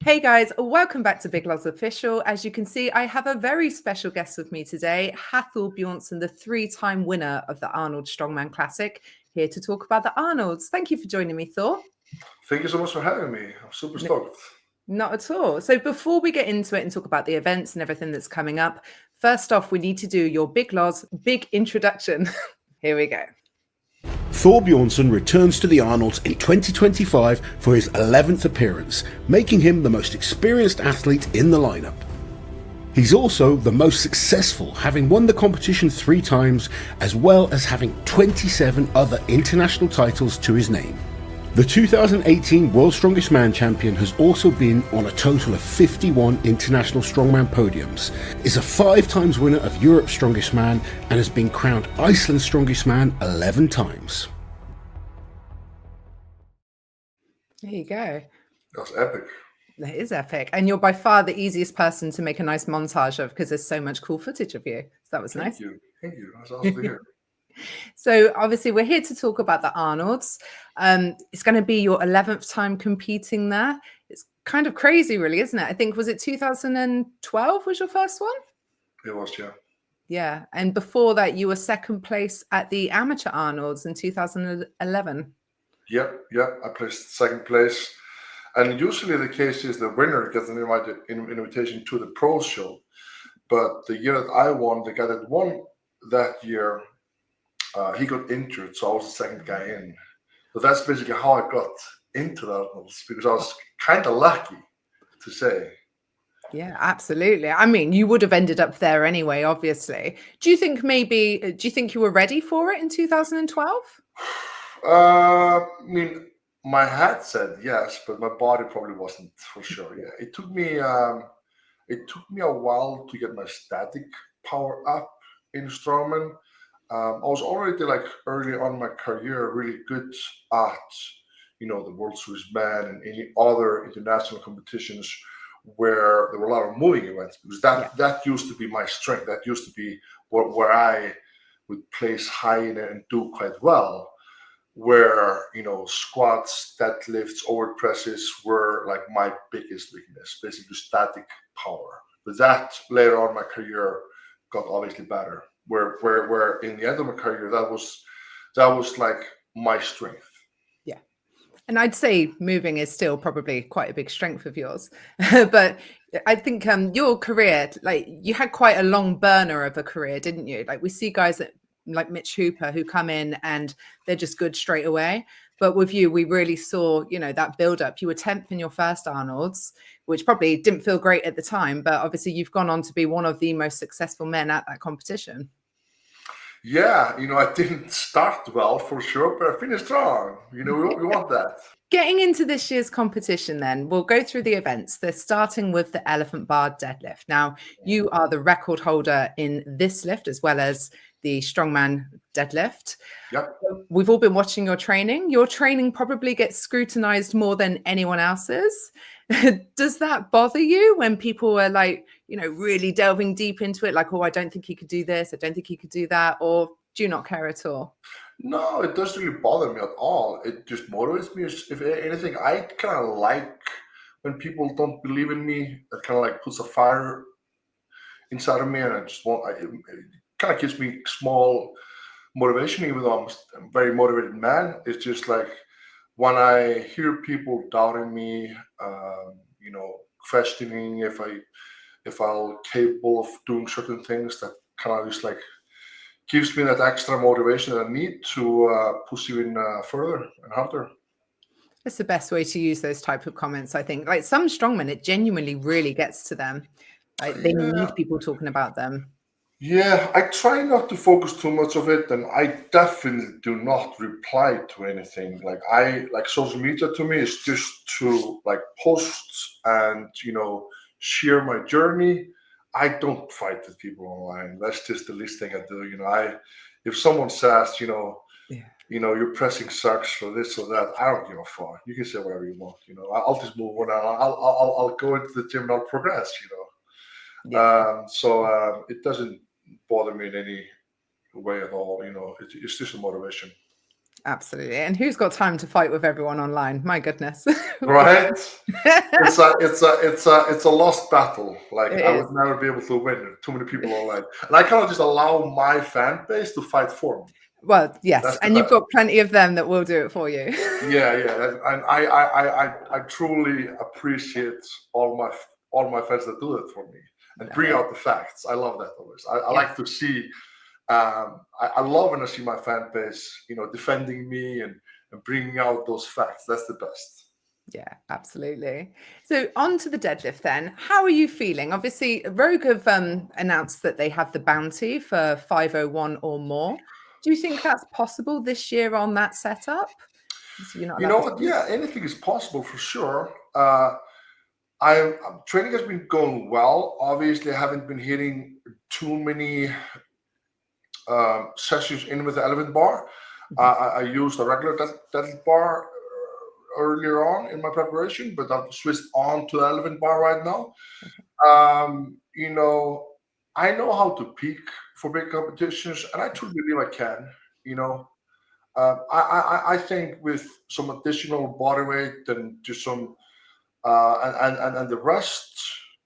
Hey guys, welcome back to Big Loves Official. As you can see, I have a very special guest with me today, Thor Bjornsson, the three-time winner of the Arnold Strongman Classic, here to talk about the Arnolds. Thank you for joining me, Thor. Thank you so much for having me. I'm super stoked. Not at all. So before we get into it and talk about the events and everything that's coming up, first off, we need to do your Big Loves big introduction. Here we go. Thor Bjornsson returns to the Arnolds in 2025 for his 11th appearance, making him the most experienced athlete in the lineup. He's also the most successful, having won the competition 3 times, as well as having 27 other international titles to his name. The 2018 World's Strongest Man champion has also been on a total of 51 international strongman podiums, is a 5 times winner of Europe's Strongest Man, and has been crowned Iceland's Strongest Man 11 times. There you go. That's epic. That is epic. And you're by far the easiest person to make a nice montage of because there's so much cool footage of you. So that was nice. Thank you. That's awesome to hear. So obviously we're here to talk about the Arnolds. It's going to be your 11th time competing there. It's kind of crazy, really, isn't it? I think, was it 2012 was your first one? It was, yeah. Yeah. And before that, you were second place at the Amateur Arnolds in 2011. Yep. I placed second place. And usually the case is the winner gets an invitation to the pro show. But the year that I won, the guy that won that year, he got injured, so I was the second guy in. So that's basically how I got into the Arnolds, because I was kind of lucky, to say. Yeah, absolutely. I mean, you would have ended up there anyway, obviously. Do you think you were ready for it in 2012? I mean, my head said yes, but my body probably wasn't for sure. Yeah, it took me a while to get my static power up in strongman. I was already early on in my career really good at the World Series Man and any other international competitions where there were a lot of moving events, because that used to be my strength. That used to be where I would place high in it and do quite well. Where squats, deadlifts, overhead presses were like my biggest weakness, basically static power. But that later on in my career got obviously better. Where in the end of my career that was like my strength. Yeah. And I'd say moving is still probably quite a big strength of yours. But I think your career, you had quite a long burner of a career, didn't you? Like we see guys like Mitch Hooper who come in and they're just good straight away. But with you, we really saw, that build up. You were 10th in your first Arnold's, which probably didn't feel great at the time. But obviously you've gone on to be one of the most successful men at that competition. Yeah, I didn't start well for sure, but I finished strong. We want that. Getting into this year's competition, then, we'll go through the events. They're starting with the elephant bar deadlift. Now, you are the record holder in this lift as well as the strongman deadlift. Yep. We've all been watching your training. Your training probably gets scrutinized more than anyone else's. Does that bother you when people are really delving deep into it? Like, oh, I don't think he could do this. I don't think he could do that. Or do you not care at all? No, it doesn't really bother me at all. It just motivates me. If anything, I kind of like when people don't believe in me. That kind of puts a fire inside of me, and it kind of gives me small motivation, even though I'm a very motivated man. It's just like when I hear people doubting me, questioning if I'm capable of doing certain things, that kind of just gives me that extra motivation that I need to push even further and harder. That's the best way to use those type of comments, I think. Like some strongmen, it genuinely really gets to them. They need people talking about them. Yeah, I try not to focus too much of it, and I definitely do not reply to anything. Social media to me is just to post and share my journey. I don't fight with people online. That's just the least thing I do. If someone says, your pressing sucks for this or that, I don't give a fuck. You can say whatever you want. I'll just move on. I'll go into the gym and I'll progress. So it doesn't bother me in any way at all. It's just a motivation. Absolutely. And who's got time to fight with everyone online? My goodness. Right? It's a lost battle. Like It I is. would never be able to win. Too many people online, and I cannot just allow my fan base to fight for me. Well, yes, That's the and you've best. got plenty of them that will do it for you. Yeah, and I truly appreciate all my fans that do it for me and bring out the facts. I love that always. I like to see. I love when I see my fan base, defending me and bringing out those facts. That's the best. Yeah, absolutely. So on to the deadlift then. How are you feeling? Obviously, Rogue have announced that they have the bounty for 501 or more. Do you think that's possible this year on that setup? So you're not You know allowed what? to- Yeah, anything is possible for sure. Training has been going well. Obviously, I haven't been hitting too many sessions in with the elephant bar. I used a regular deadlift bar earlier on in my preparation, but I've switched on to the elephant bar right now. I know how to peak for big competitions, and I truly believe I can. I think with some additional body weight and just some and the rest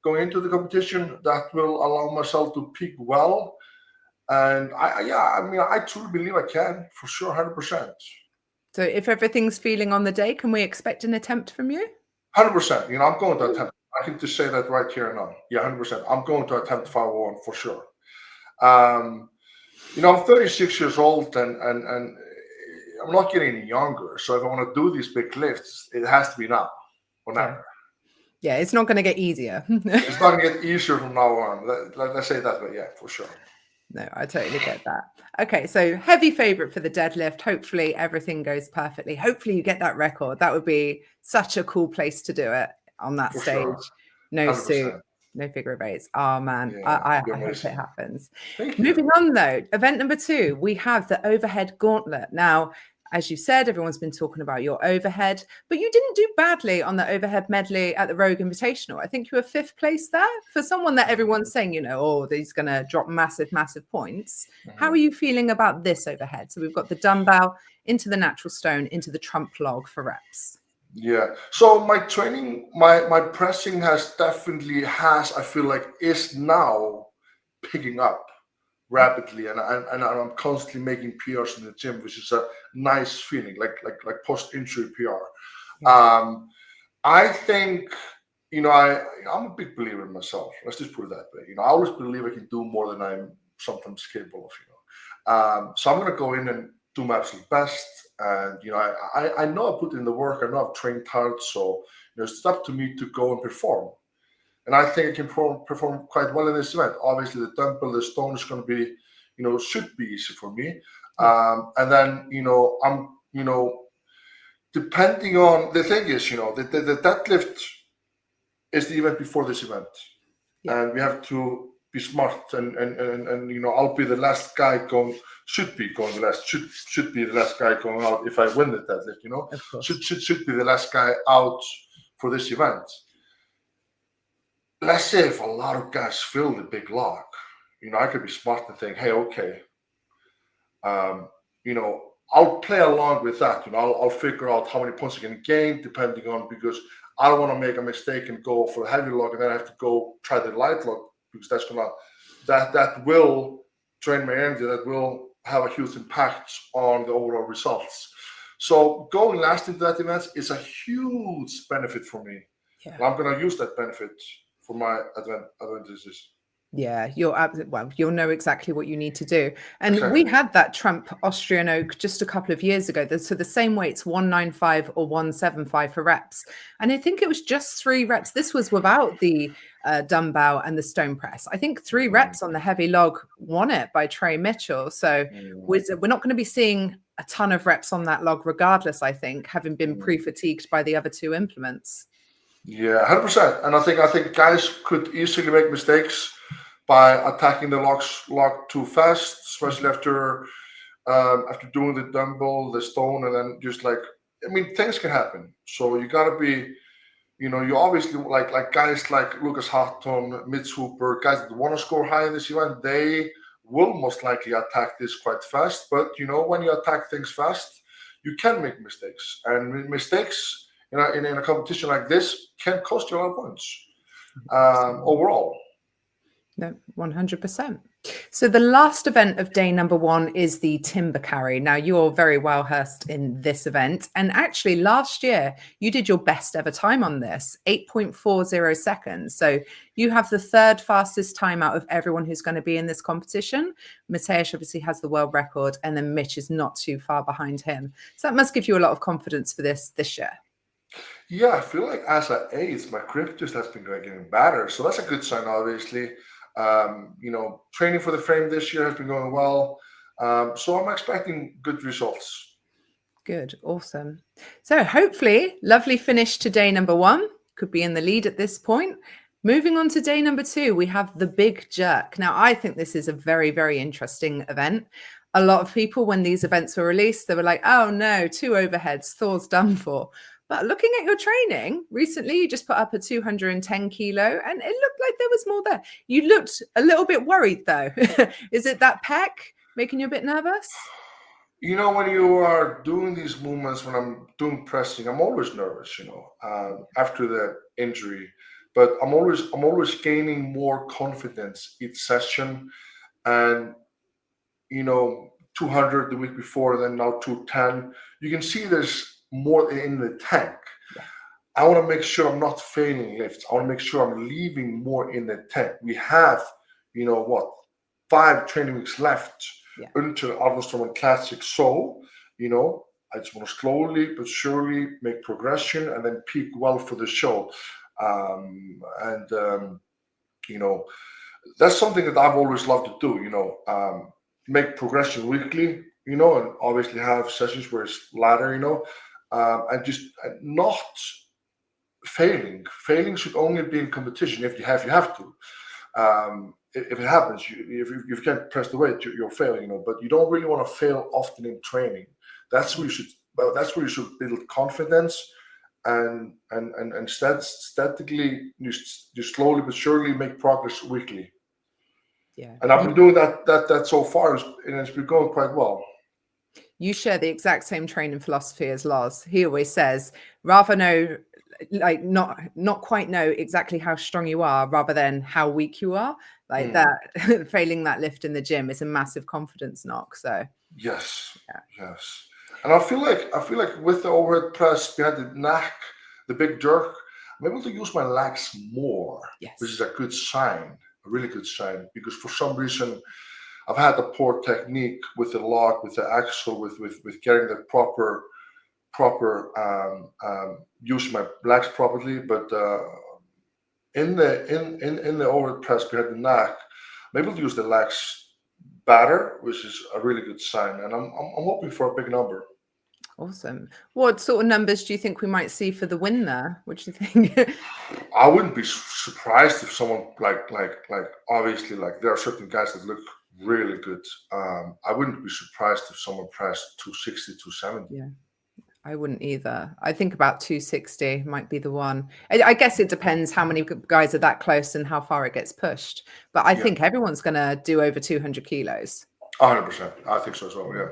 going into the competition, that will allow myself to peak well. And I truly believe I can for sure, 100%. So if everything's feeling on the day, can we expect an attempt from you? 100%. I'm going to attempt. I can just say that right here and now. Yeah, 100%. I'm going to attempt 501 for sure. I'm 36 years old and I'm not getting any younger. So if I want to do these big lifts, it has to be now or never. Yeah, it's not going to get easier. It's not going to get easier from now on. Let's say it that way. Yeah, for sure. No, I totally get that. Okay, so heavy favorite for the deadlift. Hopefully everything goes perfectly. Hopefully you get that record. That would be such a cool place to do it on that For stage. sure. No 100%. suit, no figure of eights. Oh man, Yeah, I it'd be hope it amazing. happens. Thank you. Moving on though, event number 2, we have the overhead gauntlet. Now, as you said, everyone's been talking about your overhead, but you didn't do badly on the overhead medley at the Rogue Invitational. I think you were 5th place there. For someone that everyone's saying, oh, he's going to drop massive points. How are you feeling about this overhead? So we've got the dumbbell into the natural stone, into the trump log for reps. Yeah. So my training, my pressing I feel like is now picking up rapidly, and I'm constantly making PRs in the gym, which is a nice feeling, like post-injury PR. I think I'm a big believer in myself. Let's just put it that way. I always believe I can do more than I'm sometimes capable of. So I'm gonna go in and do my absolute best, and I know I put in the work. I know I've trained hard, so it's up to me to go and perform. And I think I can perform quite well in this event. Obviously, the dumbbell, the stone is going to be, should be easy for me. And then, I'm, depending on the thing is, the deadlift is the event before this event, and we have to be smart. And I'll be the last guy going. Should be going the last. Should be the last guy going out if I win the deadlift. Should be the last guy out for this event. Let's say if a lot of guys fill the big log, I could be smart and think, hey, okay, I'll play along with that. I'll figure out how many points I can gain depending on, because I don't want to make a mistake and go for a heavy log and then I have to go try the light log, because that will drain my energy. That will have a huge impact on the overall results. So going last into that event is a huge benefit for me. Yeah. And I'm going to use that benefit for my advantages. Yeah, you'll know exactly what you need to do. And we had that Trump Austrian Oak just a couple of years ago. So the same weights, 195 or 175 for reps. And I think it was just 3 reps. This was without the dumbbell and the stone press. I think 3 reps on the heavy log won it by Trey Mitchell. So we're not going to be seeing a ton of reps on that log regardless, I think, having been pre-fatigued by the other 2 implements. Yeah, 100%. And I think guys could easily make mistakes by attacking the log too fast, especially after doing the dumbbell, the stone, and then just things can happen. So you got to be, you obviously like guys like Lucas Hatton, Mitch Hooper, guys that want to score high in this event, they will most likely attack this quite fast. But when you attack things fast, you can make mistakes, and mistakes in a competition like this can cost you a lot of points overall. No, 100%. So the last event of day number 1 is the timber carry. Now, you're very well versed in this event. And actually, last year, you did your best ever time on this, 8.40 seconds. So you have the 3rd fastest time out of everyone who's going to be in this competition. Mateusz obviously has the world record, and then Mitch is not too far behind him. So that must give you a lot of confidence for this year. Yeah, I feel like as I age, my grip just has been getting better. So that's a good sign, obviously. Training for the frame this year has been going well. So I'm expecting good results. Good. Awesome. So hopefully, lovely finish to day number 1. Could be in the lead at this point. Moving on to day number 2, we have the big jerk. Now, I think this is a very, very interesting event. A lot of people, when these events were released, they were like, oh no, 2 overheads, Thor's done for. But looking at your training, recently you just put up a 210 kilo and it looked like there was more there. You looked a little bit worried though. Is it that pec making you a bit nervous? When you are doing these movements, when I'm doing pressing, I'm always nervous, after the injury. But I'm always gaining more confidence each session. And 200 the week before, then now 210. You can see there's more in the tank. Yeah. I want to make sure I'm not failing lifts. I want to make sure I'm leaving more in the tank. We have, 5 training weeks left until Arnold Strongman Classic. So, I just want to slowly but surely make progression and then peak well for the show. That's something that I've always loved to do, make progression weekly, and obviously have sessions where it's lighter, and just not failing. Failing should only be in competition if you have to. If it happens, if you can't press the weight, you're failing, but you don't really want to fail often in training. That's where you should build confidence and statically, you slowly but surely make progress weekly. Yeah. And I've been doing that so far, and it's been going quite well. You share the exact same training philosophy as Lars. He always says, rather know, like not quite know exactly how strong you are, rather than how weak you are. Like that, failing that lift in the gym is a massive confidence knock. So yes. And I feel like with the overhead press behind the neck, the big jerk, I'm able to use my legs more, which is a good sign, a really good sign, because for some reason I've had a poor technique with the lock, with the axle, with getting the proper use my legs properly. But in the overhead press behind the neck, I'm able to use the legs better, which is a really good sign. And I'm hoping for a big number. Awesome. What sort of numbers do you think we might see for the win there? What do you think? I wouldn't be surprised if someone like obviously, like there are certain guys that look really good. I wouldn't be surprised if someone pressed 260, 270. Yeah, I wouldn't either. I think about 260 might be the one. I guess it depends how many guys are that close and how far it gets pushed. But I think everyone's going to do over 200 kilos. 100%. I think so as well, yeah.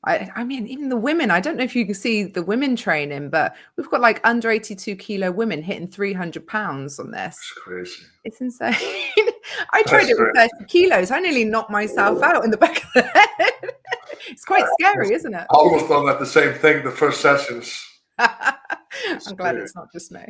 I mean, even the women, I don't know if you can see the women training, but we've got like under 82 kilo women hitting 300 pounds on this. It's crazy. It's insane. I tried it with 30 kilos. I nearly knocked myself out in the back of the head. It's quite scary, isn't it? I almost done that the same thing the first sessions. I'm glad it's not just me.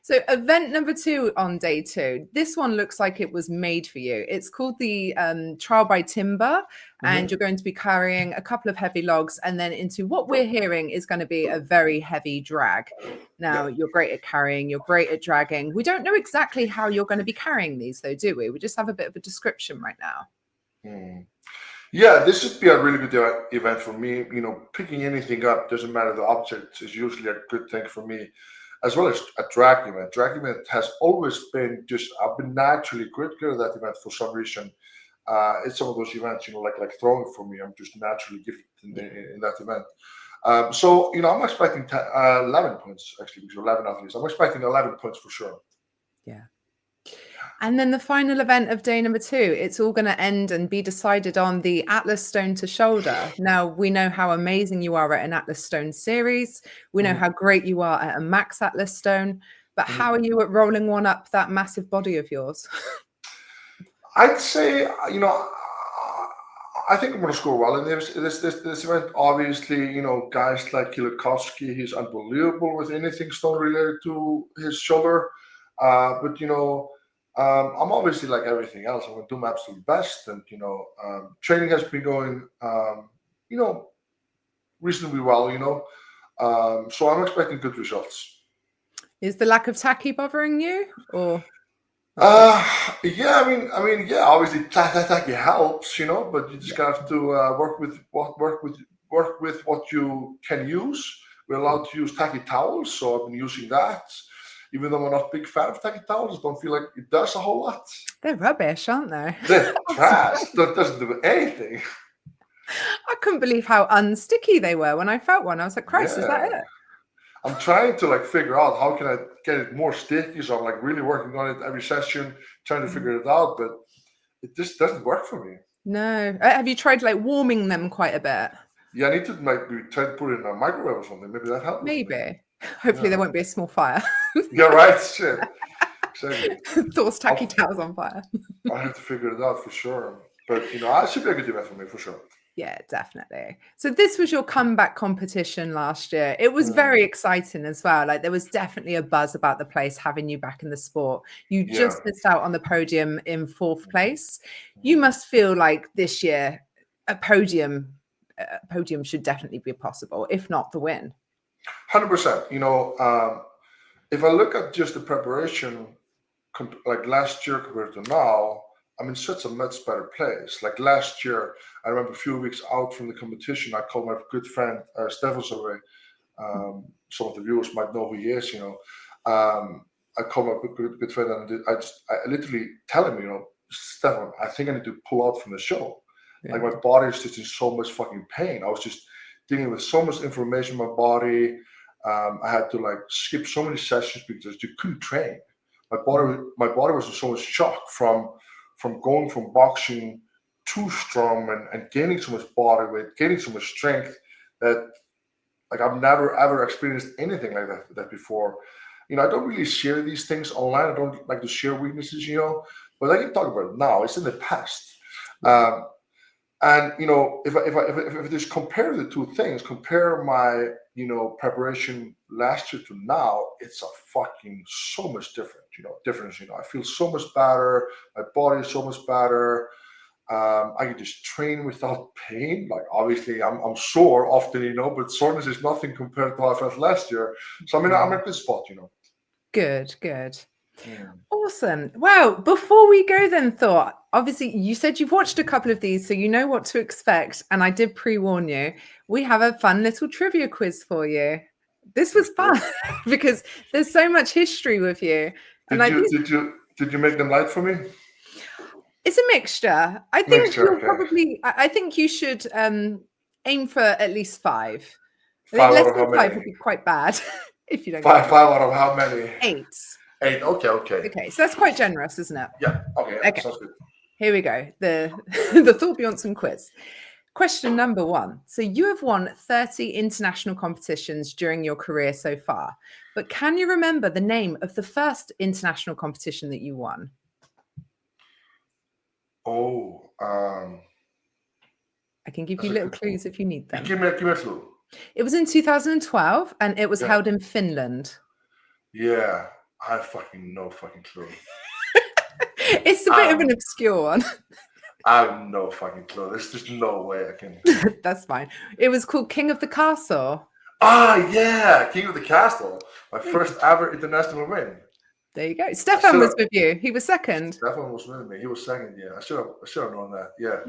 So event number 2 on day 2. This one looks like it was made for you. It's called the trial by timber, and you're going to be carrying a couple of heavy logs and then into what we're hearing is going to be a very heavy drag. Now, you're great at carrying, you're great at dragging. We don't know exactly how you're going to be carrying these though, do we? We just have a bit of a description right now. Yeah, this should be a really good event for me. Picking anything up, doesn't matter the object, is usually a good thing for me, as well as a drag event. Drag event has always been I've been naturally good at that event for some reason. It's some of those events, like throwing for me. I'm just naturally gifted in that event. So, I'm expecting 11 points, actually, because 11 athletes. I'm expecting 11 points for sure. Yeah. And then the final event of day number 2, it's all going to end and be decided on the Atlas Stone to shoulder. Now, we know how amazing you are at an Atlas Stone series. We know how great you are at a max Atlas Stone. But how are you at rolling one up that massive body of yours? I'd say, I think I'm going to score well in this event. Obviously, guys like Kilikowski, he's unbelievable with anything stone related to his shoulder. But I'm obviously like everything else. I'm going to do my absolute best, and training has been going, reasonably well. So I'm expecting good results. Is the lack of tacky bothering you, or? Yeah, yeah. Obviously, tacky helps, but you just have to work with what you can use. We're allowed to use tacky towels, so I've been using that. Even though I'm not a big fan of tacky towels, I don't feel like it does a whole lot. They're rubbish, aren't they? They're trash. That doesn't do anything. I couldn't believe how unsticky they were when I felt one. I was like, Christ, is that it? I'm trying to figure out how can I get it more sticky. So I'm really working on it every session, trying to figure it out, but it just doesn't work for me. No. Have you tried warming them quite a bit? Yeah, I need to try to put it in a microwave or something. Maybe that helps. Maybe. Hopefully there won't be a small fire. Yeah, right. Shit. Exactly. Thor's tacky towels on fire. I have to figure it out for sure. But it should be a good event for me for sure. Yeah, definitely. So this was your comeback competition last year. It was very exciting as well. There was definitely a buzz about the place having you back in the sport. You just missed out on the podium in 4th place. You must feel like this year a podium should definitely be possible, if not the win. 100%. If I look at just the preparation, last year compared to now, I'm in such a much better place. Last year, I remember a few weeks out from the competition, I called my good friend Stefan Survey. Some of the viewers might know who he is. I called my good friend and I literally tell him, Stefan, I think I need to pull out from the show. Yeah. My body is just in so much fucking pain. I was just dealing with so much information in my body. I had to skip so many sessions because you couldn't train. My body was in so much shock from going from boxing to strongman and gaining so much body weight, gaining so much strength that I've never ever experienced anything like that before. I don't really share these things online. I don't like to share weaknesses, but I can talk about it now. It's in the past. And if I just compare the two things, compare my preparation last year to now, it's a fucking so much different. Difference. I feel so much better. My body is so much better. I can just train without pain. Obviously, I'm sore often, but soreness is nothing compared to how I felt last year. So I'm in a good spot, Good. Yeah. Awesome. Well, before we go then, Thor, obviously you said you've watched a couple of these, so you know what to expect. And I did pre-warn you. We have a fun little trivia quiz for you. This was fun because there's so much history with you. Did you make them light for me? It's a mixture. I think I think you should aim for at least 5. Less than 5 would be quite bad if you don't. 5 out of how many? 8. 8. Okay. Okay, so that's quite generous, isn't it? Yeah. Okay. Sounds good. Here we go. The Thor Bjornsson quiz. Question number 1. So you have won 30 international competitions during your career so far, but can you remember the name of the first international competition that you won? Oh, I can give you little clues if you need them. Give me a clue. It was in 2012 and it was held in Finland. Yeah, I fucking no fucking clue. It's a bit of an obscure one. I have no fucking clue. There's just no way I can. That's fine. It was called King of the Castle. Yeah, King of the Castle. My first ever international win. There you go. Stefan was with you. He was second. Stefan was with me. He was second. Yeah, I should have known that. Yeah.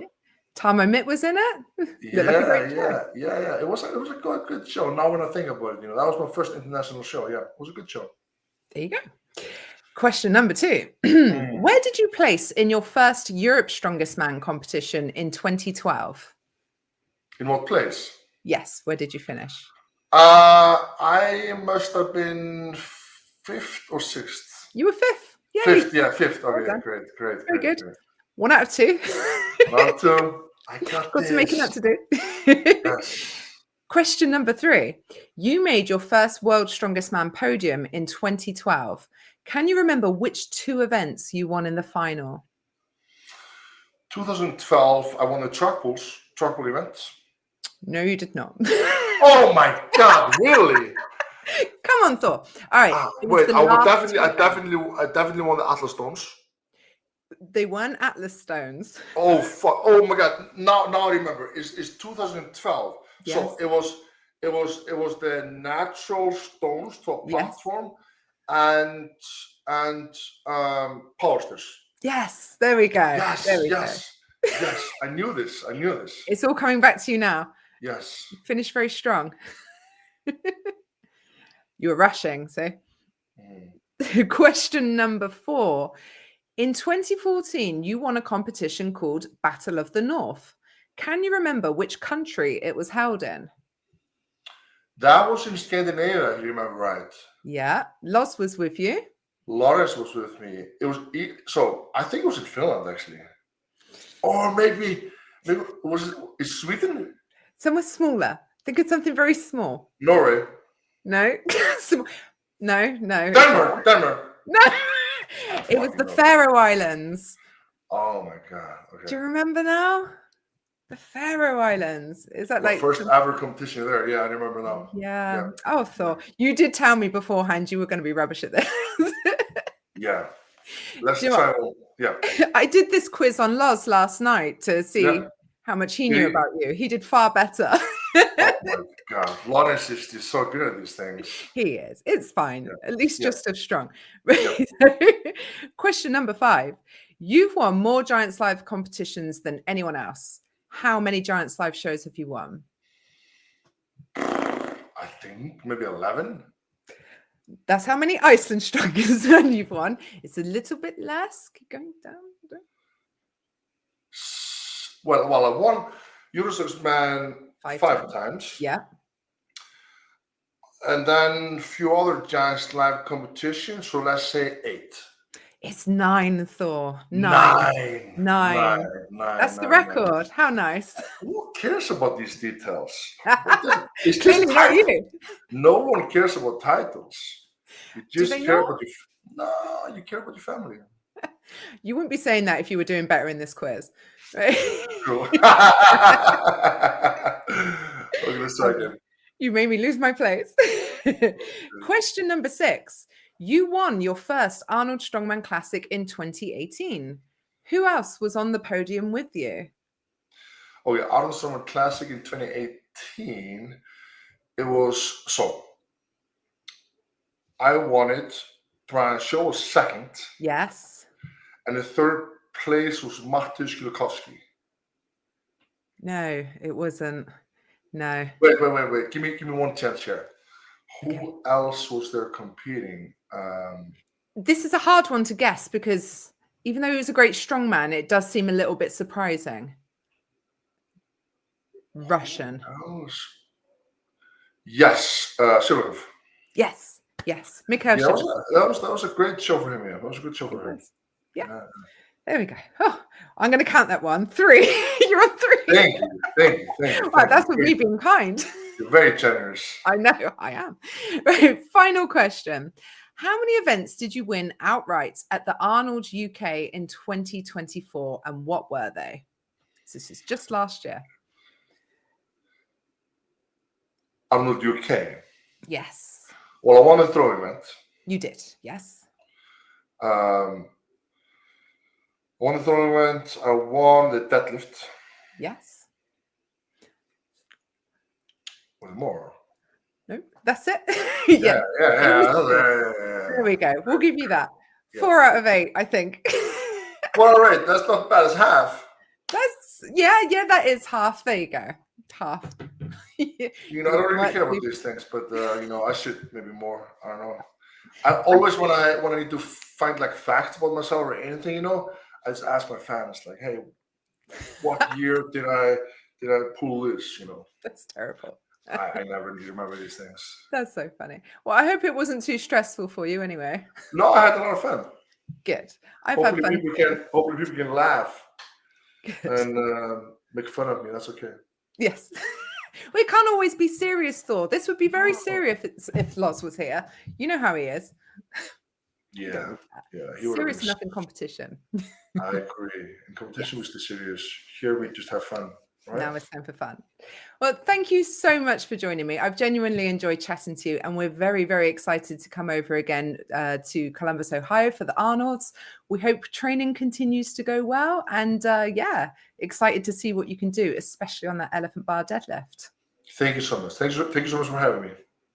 Tamo Mitt was in it. Yeah. It was a good show. Now when I think about it, that was my first international show. Yeah, it was a good show. There you go. Question number 2. Where did you place in your first Europe Strongest Man competition in 2012? In what place? Yes. Where did you finish? I must have been 5th or 6th. You were 5th. Yay. Fifth, yeah, fifth. Okay, done. great. Very good. Great. 1 out of 2. 1 out of 2. I got Got this. some making up to do. Yes. Question number 3. You made your first World's Strongest Man podium in 2012. Can you remember which 2 events you won in the final? 2012, I won the truck pull events. No, you did not. Oh my God! Really? Come on, Thor. All right. Wait, I definitely won the Atlas Stones. They weren't Atlas Stones. Oh fuck! Oh my God! Now I remember. It's 2012. Yes. So it was the natural stones to a platform, and power stairs. Yes, there we go. Yes, there we yes, yes. I knew this. It's all coming back to you now. Yes. You finished very strong. You were rushing, see? Question number 4. In 2014, you won a competition called Battle of the North. Can you remember which country it was held in? That was in Scandinavia, if you remember right. Yeah. Los was with you. Laurence was with me. It was I think it was in Finland actually, or maybe was it Sweden? Somewhere smaller. Think of something very small. Norway. No. No. Denmark. No. It was the Faroe Islands. Oh my God. Okay. Do you remember now? The Faroe Islands. Is that My like first ever competition there? Yeah, I remember now. Yeah. Oh, Thor. You did tell me beforehand you were going to be rubbish at this. Yeah. Let's try. Yeah. I did this quiz on Loz last night to see how much he knew about you. He did far better. Oh my God. Laurence is just so good at these things. He is. It's fine. Yeah. At least just as strong. Yeah. Question number 5. You've won more Giants Live competitions than anyone else. How many Giants Live shows have you won? I think maybe 11. That's how many Iceland Strongest Man you've won. It's a little bit less. Keep going down. Well, I won Euro Strongest Man five times. Yeah. And then a few other Giants Live competitions. So let's say 8. It's 9, Thor. 9. That's the record. How nice. Who cares about these details? It's clearly not you. No one cares about titles. You just care about you care about your family. You wouldn't be saying that if you were doing better in this quiz. Right? True. Okay, let's try again. You made me lose my place. Question number 6. You won your first Arnold Strongman Classic in 2018. Who else was on the podium with you? Oh yeah, Arnold Strongman Classic in 2018. It was I won it. Brian Shaw was second. Yes. And the third place was Mateusz Kulakowski. No, it wasn't. No. Wait. Give me one chance here. Who else was there competing? This is a hard one to guess because even though he was a great strongman, it does seem a little bit surprising. Russian. Yes, Silverov. Yes. Mikhail Silverov. That was a great show for him. Yeah, that was a good show for him. Yeah. There we go. Oh, I'm going to count that one. 3. You're on 3. Thank you. Wow, that's with me being kind. You're very generous. I know, I am. Right, final question. How many events did you win outright at the Arnold UK in 2024 and what were they? So this is just last year. Arnold UK. Yes. Well, I won the throw event. You did, yes. I won the throw event. I won the deadlift. Yes. With more. No, that's it. Yeah. There we go. We'll give you that. 4 out of 8, I think. Well, all right. That's not bad. It's half. That is half. There you go. Half. I don't really care about these things, but I should maybe more. I don't know. I always when I need to find like facts about myself or anything, I just ask my fans like, hey, what year did I pull this? That's terrible. I never remember these things. That's so funny. Well, I hope it wasn't too stressful for you anyway. No, I had a lot of fun. Good. I've had fun. Hopefully people can laugh Good. and make fun of me. That's okay. Yes. We can't always be serious, Thor. This would be very serious if Loz was here. You know how he is. Yeah. Yeah. Serious enough in competition. I agree. In competition, we stay serious. Here, we just have fun. Right? Now it's time for fun. Well, thank you so much for joining me. I've genuinely enjoyed chatting to you, and we're very, very excited to come over again to Columbus, Ohio for the Arnolds. We hope training continues to go well, and yeah, excited to see what you can do, especially on that elephant bar deadlift. Thank you so much. Thank you so much for having me.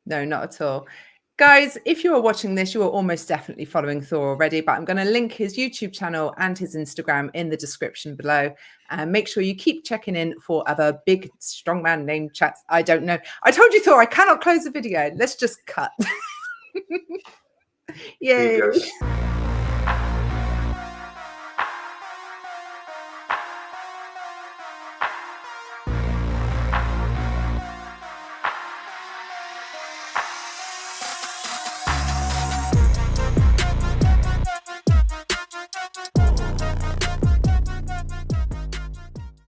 No, not at all. Guys, if you are watching this, you are almost definitely following Thor already, but I'm going to link his YouTube channel and his Instagram in the description below. And make sure you keep checking in for other big strongman name chats. I don't know. I told you, Thor, I cannot close the video. Let's just cut. Yay.